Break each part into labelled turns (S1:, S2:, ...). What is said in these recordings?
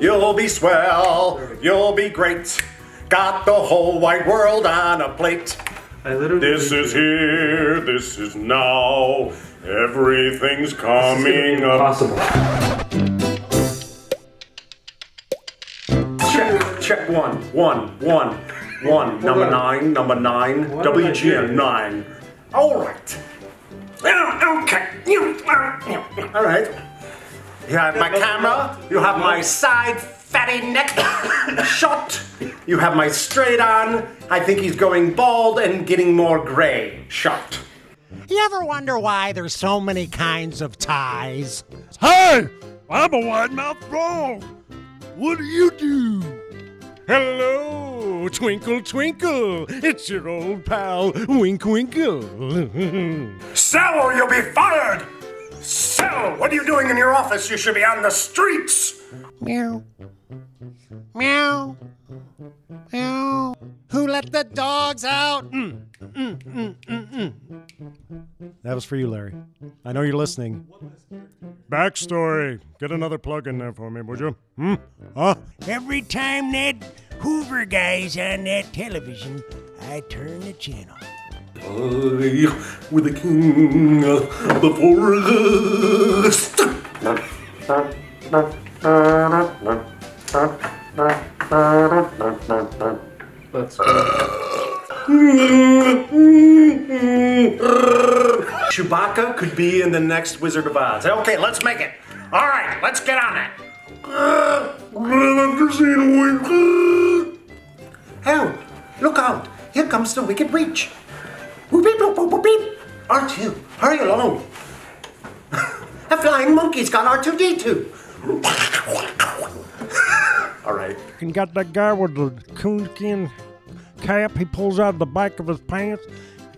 S1: You'll be swell. You'll be great. Got the whole wide world on a plate. This is here. This is now. Everything's coming up.
S2: Possible.
S1: Check one. Number nine. WGN 9. All right. Okay. All right. You have my camera. You have my side fatty neck shot. You have my straight on. I think he's going bald and getting more gray shot.
S3: You ever wonder why there's so many kinds of ties?
S4: Hey, I'm a wide-mouthed frog. What do you do? Hello, Twinkle Twinkle. It's your old pal, Wink Winkle.
S1: Sell or you'll be fired! Sell! What are you doing in your office? You should be on the streets!
S3: Meow. Meow. Meow. Who let the dogs out?
S4: That was for you, Larry. I know you're listening. Backstory. Get another plug in there for me, would you? Huh?
S3: Every time that Hoover guy's on that television, I turn the channel.
S1: I, with the king of the forest.
S2: Let's go.
S1: Chewbacca could be in the next Wizard of Oz. Okay, let's make it. All right, let's get on it. Oh, look out. Here comes the Wicked Witch. Whoop, beep, boop, boop, boop, beep. R2, hurry along. A flying monkey's got R2-D2. All right.
S4: And got that guy with the coonskin cap he pulls out of the back of his pants.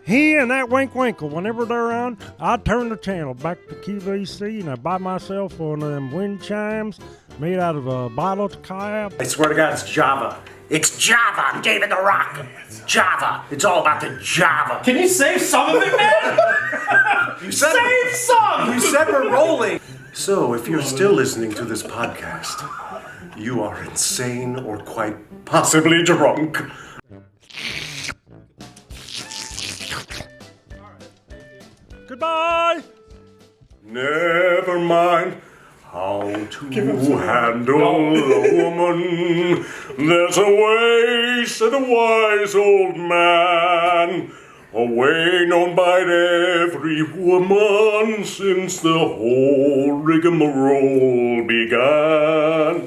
S4: He and that Wink Winkle, whenever they're on, I turn the channel back to QVC and I buy myself one of them wind chimes made out of a bottle cap.
S1: I swear to God, it's Java. It's Java. I'm David the Rock. Java. It's all about the Java.
S2: Can you save some of it, man?
S1: You said
S2: Save some!
S1: You said we're rolling. So, if you're still listening to this podcast, you are insane or quite possibly drunk.
S4: Goodbye!
S1: Never mind how to handle a woman. There's a way, said a wise old man. A way known by every woman since the whole rigmarole began.